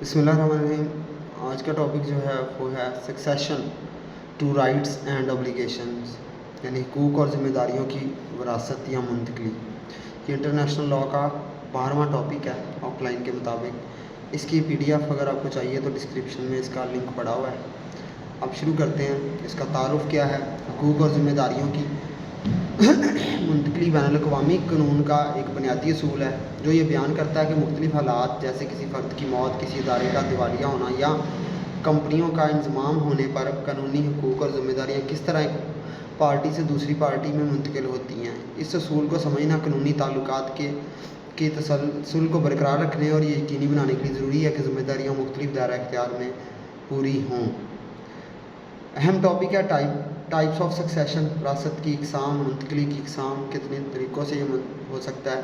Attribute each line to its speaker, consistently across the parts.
Speaker 1: بسم اللہ الرحمن الرحیم۔ آج کا ٹاپک جو ہے وہ ہے succession to rights and obligations, یعنی حقوق اور ذمہ داریوں کی وراثت یا منتقلی۔ یہ انٹرنیشنل لاء کا 12واں ٹاپک ہے آؤٹ لائن کے مطابق۔ اس کی PDF اگر آپ کو چاہیے تو ڈسکرپشن میں اس کا لنک پڑا ہوا ہے۔ اب شروع کرتے ہیں۔ اس کا تعارف کیا ہے؟ حقوق اور ذمہ داریوں کی منتقلی بین الاقوامی قانون کا ایک بنیادی اصول ہے جو یہ بیان کرتا ہے کہ مختلف حالات جیسے کسی فرد کی موت، کسی ادارے کا دیوالیہ ہونا یا کمپنیوں کا انضمام ہونے پر قانونی حقوق اور ذمہ داریاں کس طرح ایک پارٹی سے دوسری پارٹی میں منتقل ہوتی ہیں۔ اس اصول کو سمجھنا قانونی تعلقات کے تسلسل کو برقرار رکھنے اور یہ یقینی بنانے کے لیے ضروری ہے کہ ذمہ داریاں مختلف دائرہ اختیار میں پوری ہوں۔ اہم ٹاپک ہے ٹائپس آف سکسیشن، وراثت کی اقسام، منتقلی کی اقسام، کتنے طریقوں سے یہ ہو سکتا ہے۔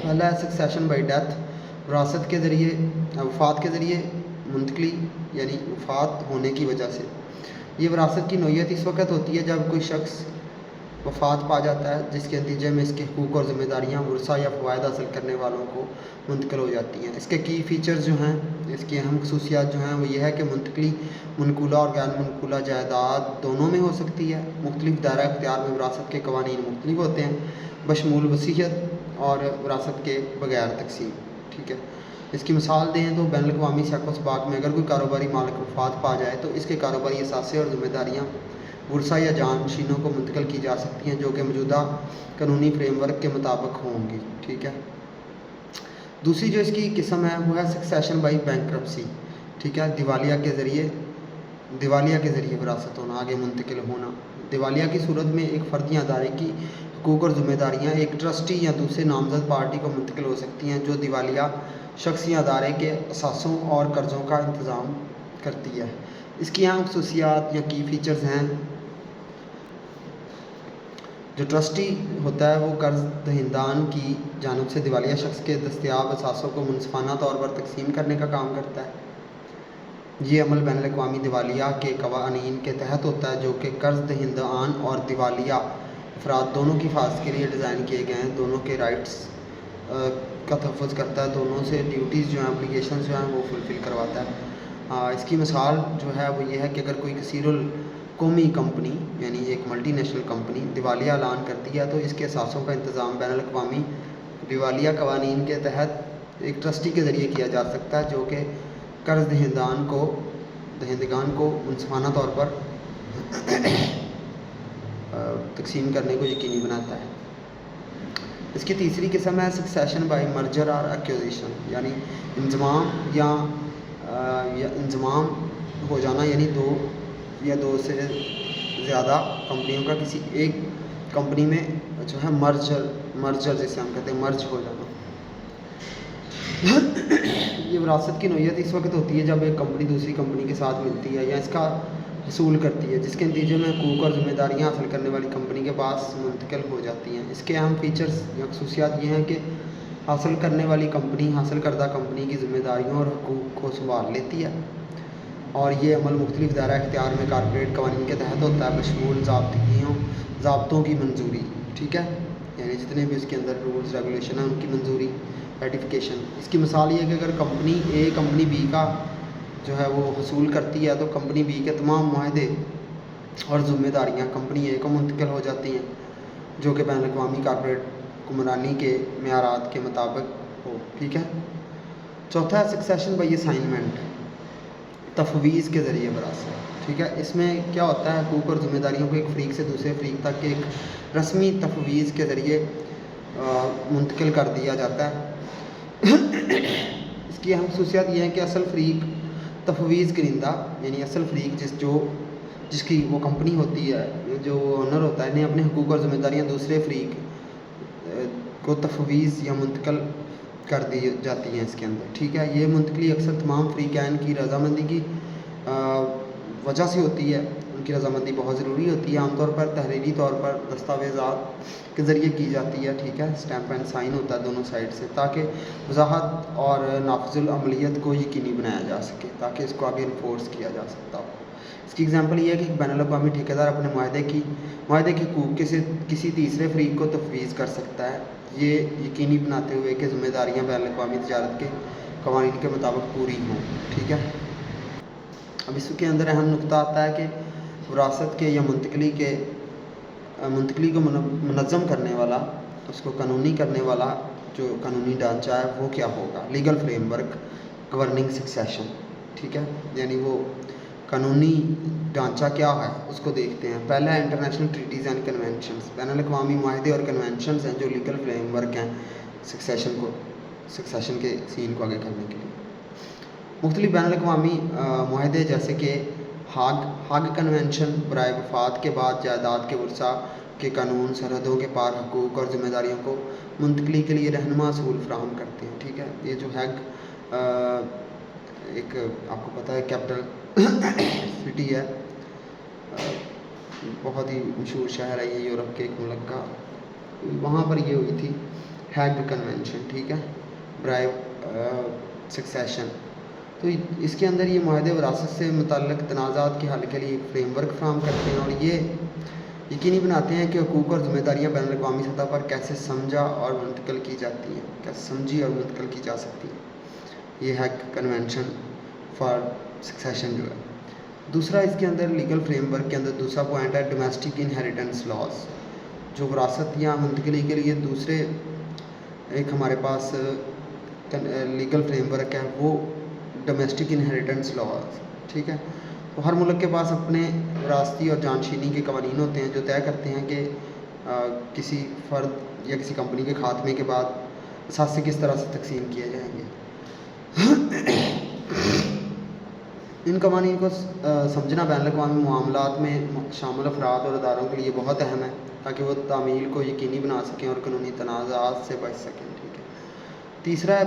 Speaker 1: پہلا ہے سکسیشن بائی ڈیتھ، وراثت کے ذریعے، وفات کے ذریعے منتقلی، یعنی وفات ہونے کی وجہ سے۔ یہ وراثت کی نوعیت اس وقت ہوتی ہے جب کوئی شخص وفات پا جاتا ہے جس کے نتیجے میں اس کے حقوق اور ذمہ داریاں ورثہ یا فوائد حاصل کرنے والوں کو منتقل ہو جاتی ہیں۔ اس کے کی فیچرز جو ہیں، اس کی اہم خصوصیات جو ہیں وہ یہ ہے کہ منتقلی منقولہ اور غیر منقولہ جائیداد دونوں میں ہو سکتی ہے۔ مختلف دائرہ اختیار میں وراثت کے قوانین مختلف ہوتے ہیں بشمول وصیت اور وراثت کے بغیر تقسیم۔ ٹھیک ہے، اس کی مثال دیں تو بین الاقوامی سیاق و سباق میں اگر کوئی کاروباری مالک وفات پا جائے تو اس کے کاروباری اثاثے اور ذمہ داریاں ورثہ یا جانشینوں کو منتقل کی جا سکتی ہیں جو کہ موجودہ قانونی فریم ورک کے مطابق ہوں گی۔ ٹھیک ہے، دوسری جو اس کی قسم ہے وہ ہے سکسیشن بائی بینکرپسی۔ ٹھیک ہے، دیوالیہ کے ذریعے وراثت ہونا، آگے منتقل ہونا۔ دیوالیہ کی صورت میں ایک فرد یا ادارے کی حقوق اور ذمہ داریاں ایک ٹرسٹی یا دوسرے نامزد پارٹی کو منتقل ہو سکتی ہیں جو دیوالیہ شخص یا ادارے کے اثاثوں اور قرضوں کا انتظام کرتی ہے۔ اس کی اہم خصوصیات یا کی فیچرز ہیں۔ جو ٹرسٹی ہوتا ہے وہ قرض دہندگان کی جانب سے دیوالیہ شخص کے دستیاب اثاثوں کو منصفانہ طور پر تقسیم کرنے کا کام کرتا ہے۔ یہ عمل بین الاقوامی دیوالیہ کے قوانین کے تحت ہوتا ہے جو کہ قرض دہندگان اور دیوالیہ افراد دونوں کی حفاظت کے لیے ڈیزائن کیے گئے ہیں، دونوں کے رائٹس کا تحفظ کرتا ہے، دونوں سے ڈیوٹیز جو ہیں، اپلیکیشنز جو ہیں وہ فلفل کرواتا ہے۔ اس کی مثال جو ہے وہ یہ ہے کہ اگر کوئی کثیر القومی کمپنی یعنی ایک ملٹی نیشنل کمپنی دیوالیہ اعلان کرتی ہے تو اس کے اثاثوں کا انتظام بین الاقوامی دیوالیہ قوانین کے تحت ایک ٹرسٹی کے ذریعے کیا جا سکتا ہے جو کہ قرض دہندگان کو منصفانہ طور پر تقسیم کرنے کو یقینی بناتا ہے۔ اس کی تیسری قسم ہے سکسیشن بائی مرجر اور ایکوزیشن، یعنی انضمام ہو جانا، یعنی دو سے زیادہ کمپنیوں کا کسی ایک کمپنی میں جو ہے مرجر جسے ہم کہتے ہیں مرج ہو جانا۔ یہ وراثت کی نوعیت اس وقت ہوتی ہے جب ایک کمپنی دوسری کمپنی کے ساتھ ملتی ہے یا اس کا حصول کرتی ہے جس کے نتیجے میں حقوق اور ذمہ داریاں حاصل کرنے والی کمپنی کے پاس منتقل ہو جاتی ہیں۔ اس کے اہم فیچرز یا خصوصیات یہ ہیں کہ حاصل کرنے والی کمپنی حاصل کردہ کمپنی کی ذمہ داریوں اور حقوق کو سنبھال لیتی ہے، اور یہ عمل مختلف دائرہ اختیار میں کارپوریٹ قوانین کے تحت ہوتا ہے بشمول ضابطوں کی منظوری۔ ٹھیک ہے، یعنی جتنے بھی اس کے اندر رولز ریگولیشن ہیں ان کی منظوری، ریٹیفیکیشن۔ اس کی مثال یہ ہے کہ اگر کمپنی اے کمپنی بی کا جو ہے وہ حصول کرتی ہے تو کمپنی بی کے تمام معاہدے اور ذمہ داریاں کمپنی اے کو منتقل ہو جاتی ہیں جو کہ بین الاقوامی کارپوریٹ حکمرانی کے معیارات کے مطابق ہو۔ ٹھیک ہے، چوتھا ہے سکسیشن بائی اسائنمنٹ، تفویض کے ذریعے وراثت۔ ٹھیک ہے، اس میں کیا ہوتا ہے؟ حقوق اور ذمہ داریوں کو ایک فریق سے دوسرے فریق تک کے ایک رسمی تفویض کے ذریعے منتقل کر دیا جاتا ہے۔ اس کی اہم خصوصیات یہ ہیں کہ اصل فریق تفویض کنندہ، یعنی اصل فریق جس کی وہ کمپنی ہوتی ہے، جو اونر ہوتا ہے، انہیں اپنے حقوق اور ذمہ داریاں دوسرے فریق کو تفویض یا منتقل کر دی جاتی ہیں اس کے اندر۔ ٹھیک ہے، یہ منتقلی اکثر تمام فریقین کی رضامندی کی وجہ سے ہوتی ہے، ان کی رضامندی بہت ضروری ہوتی ہے، عام طور پر تحریری طور پر دستاویزات کے ذریعے کی جاتی ہے۔ ٹھیک ہے، اسٹیمپ اینڈ سائن ہوتا ہے دونوں سائڈ سے تاکہ وضاحت اور نافذ العملیت کو یقینی بنایا جا سکے، تاکہ اس کو آگے انفورس کیا جا سکتا ہو۔ اس کی اگزامپل یہ ہے کہ بین الاقوامی ٹھیکیدار اپنے معاہدے کے حقوق کسی تیسرے فریق کو تفویض کر سکتا ہے یہ یقینی بناتے ہوئے کہ ذمہ داریاں بین الاقوامی تجارت کے قوانین کے مطابق پوری ہوں. ٹھیک ہے. اب اس کے اندر اہم نقطہ آتا ہے کہ وراثت کے یا منتقلی کو منظم کرنے والا، اس کو قانونی کرنے والا جو قانونی ڈھانچہ ہے وہ کیا ہوگا. Legal frame work governing succession. ٹھیک ہے. یعنی وہ قانونی ڈھانچہ کیا ہے اس کو دیکھتے ہیں. پہلا ہے انٹرنیشنل ٹریٹیز اینڈ کنونشنز، بین الاقوامی معاہدے اور کنونشنز ہیں جو لیگل فریم ورک ہیں سکسیشن کے سین کو آگے کرنے کے لیے. مختلف بین الاقوامی معاہدے جیسے کہ ہاگ کنونشن برائے وفات کے بعد جائیداد کے ورثاء کے قانون سرحدوں کے پار حقوق اور ذمہ داریوں کو منتقلی کے لیے رہنما اصول فراہم کرتے ہیں. ٹھیک ہے. یہ جو ہیگ ایک آپ کو پتہ ہے کیپٹل سٹی ہے، بہت ہی مشہور شہر ہے یہ یورپ کے ایک ملک کا، وہاں پر یہ ہوئی تھی ہیگ کنونشن. ٹھیک ہے. برائے سکسیشن. تو اس کے اندر یہ معاہدے وراثت سے متعلق تنازعات کے حل کے لیے ایک فریم ورک فراہم کرتے ہیں اور یہ یقینی بناتے ہیں کہ حقوق اور ذمہ داریاں بین الاقوامی سطح پر کیسے سمجھی اور منتقل کی جا سکتی ہیں. یہ ہے کنونشن فار سکسیشن جو ہے. دوسرا اس کے اندر لیگل فریم ورک کے اندر دوسرا پوائنٹ ہے ڈومیسٹک انہیریٹنس لاز. جو وراثت یا منتقلی کے لیے دوسرے ایک ہمارے پاس لیگل فریم ورک ہے وہ ڈومیسٹک انہیریٹنس لاز. ٹھیک ہے. تو ہر ملک کے پاس اپنے وراثتی اور جانشینی کے قوانین ہوتے ہیں جو طے کرتے ہیں کہ کسی فرد یا کسی کمپنی کے خاتمے کے بعد اثاثے کس طرح سے تقسیم کیے جائیں گے. ان قوانین کو سمجھنا بین الاقوامی معاملات میں شامل افراد اور اداروں کے لیے بہت اہم ہے تاکہ وہ تعمیل کو یقینی بنا سکیں اور قانونی تنازعات سے بچ سکیں. ٹھیک ہے. تیسرا ہے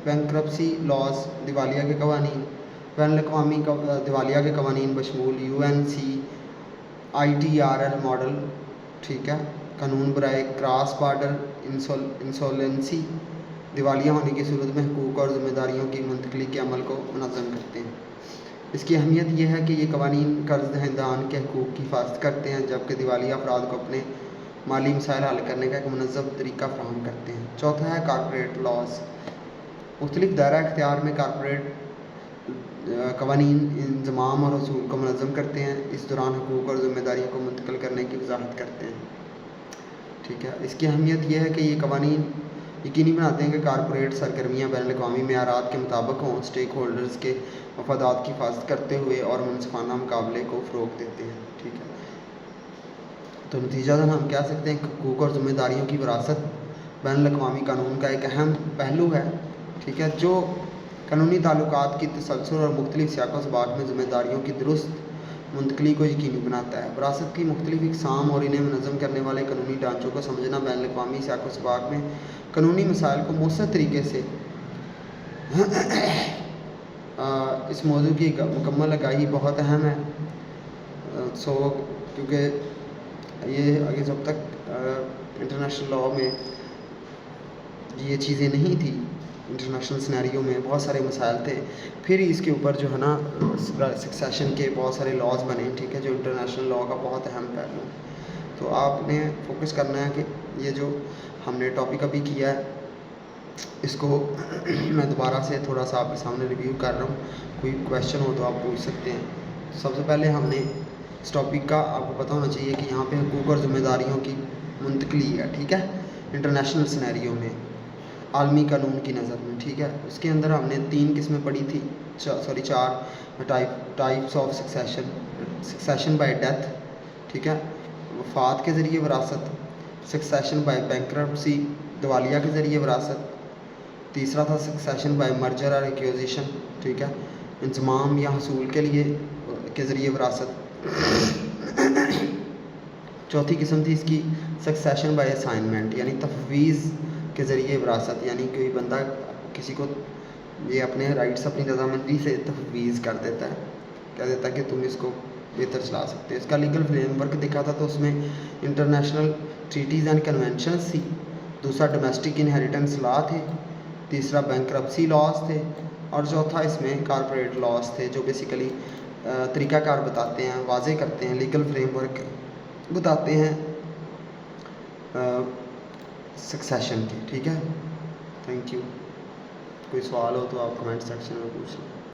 Speaker 1: بینکرپسی لاز، دیوالیہ کے قوانین. بین الاقوامی دیوالیہ کے قوانین بشمول UNCITRL ماڈل. ٹھیک ہے. قانون برائے کراس بارڈر انسولینسی دیوالیہ ہونے کی صورت میں حقوق اور ذمہ داریوں کی منتقلی کے عمل کو منظم کرتے ہیں. اس کی اہمیت یہ ہے کہ یہ قوانین قرض دہندگان کے حقوق کی حفاظت کرتے ہیں جبکہ دیوالیہ افراد کو اپنے مالی مسائل حل کرنے کا ایک منظم طریقہ فراہم کرتے ہیں. چوتھا ہے کارپوریٹ لاز. مختلف دائرہ اختیار میں کارپوریٹ قوانین انضمام اور حصول کو منظم کرتے ہیں، اس دوران حقوق اور ذمہ داریوں کو منتقل کرنے کی وضاحت کرتے ہیں. ٹھیک ہے. اس کی اہمیت یہ ہے کہ یہ قوانین یقینی بناتے ہیں کہ کارپوریٹ سرگرمیاں بین الاقوامی معیارات کے مطابق ہوں، اسٹیک ہولڈرز کے مفادات کی حفاظت کرتے ہوئے اور منصفانہ مقابلے کو فروغ دیتے ہیں. ٹھیک ہے. تو نتیجہ ہم کہہ سکتے ہیں کہ حقوق اور ذمہ داریوں کی وراثت بین الاقوامی قانون کا ایک اہم پہلو ہے. ٹھیک ہے. جو قانونی تعلقات کی تسلسل اور مختلف سیاق و سباق میں ذمہ داریوں کی درست منتقلی کو یقینی بناتا ہے. وراثت کی مختلف اقسام اور انہیں منظم کرنے والے قانونی ڈھانچوں کو سمجھنا بین الاقوامی سیاق و سباق میں قانونی مسائل کو مؤثر طریقے سے اس موضوع کی مکمل آگاہی بہت اہم ہے. کیونکہ یہ جب تک انٹرنیشنل لاء میں یہ چیزیں نہیں تھیں، انٹرنیشنل سینیریو میں بہت سارے مسائل تھے، پھر اس کے اوپر جو ہے نا سکسیشن کے بہت سارے لاز بنے. ٹھیک ہے. جو انٹرنیشنل لاء کا بہت اہم پہلو ہے. تو آپ نے فوکس کرنا ہے کہ یہ جو ہم نے ٹاپک ابھی کیا ہے اس کو میں دوبارہ سے تھوڑا سا آپ کے سامنے ریویو کر رہا ہوں. کوئی کویشچن ہو تو آپ پوچھ سکتے ہیں. سب سے پہلے ہم نے اس ٹاپک کا آپ کو پتہ ہونا چاہیے کہ یہاں پہ حقوق اور ذمہ داریوں کی منتقلی ہے. ٹھیک ہے. انٹرنیشنل سینیریو میں عالمی قانون کی نظر میں. ٹھیک ہے. اس کے اندر ہم نے 3 قسمیں پڑھی تھی، 4 types of succession by death. ٹھیک ہے. وفات کے ذریعے وراثت. سکسیشن بائی بینکرپسی دیوالیہ کے ذریعے وراثت. تیسرا تھا سکسیشن بائی مرجر اور ایکوزیشن. ٹھیک ہے. انضمام یا حصول کے ذریعے وراثت. چوتھی قسم تھی اس کی سکسیشن بائی اسائنمنٹ یعنی تفویض کے ذریعے وراثت، یعنی کوئی بندہ کسی کو یہ اپنے رائٹس اپنی رضامندی سے تفویض کر دیتا ہے، کہہ دیتا ہے کہ تم اس کو بہتر چلا سکتے ہیں. اس کا لیگل فریم ورک دیکھا تھا تو اس میں انٹرنیشنل ٹریٹیز اینڈ کنونشنز تھی. دوسرا ڈومیسٹک انہیریٹنس لا تھے. تیسرا بینکرپسی لاز تھے. اور چوتھا اس میں کارپوریٹ لاز تھے جو بیسیکلی طریقہ کار بتاتے ہیں، واضح کرتے ہیں، لیگل فریم ورک بتاتے ہیں سکسیشن کے. ٹھیک ہے, تھینک یو. کوئی سوال ہو تو آپ کمنٹ سیکشن میں پوچھ لیں.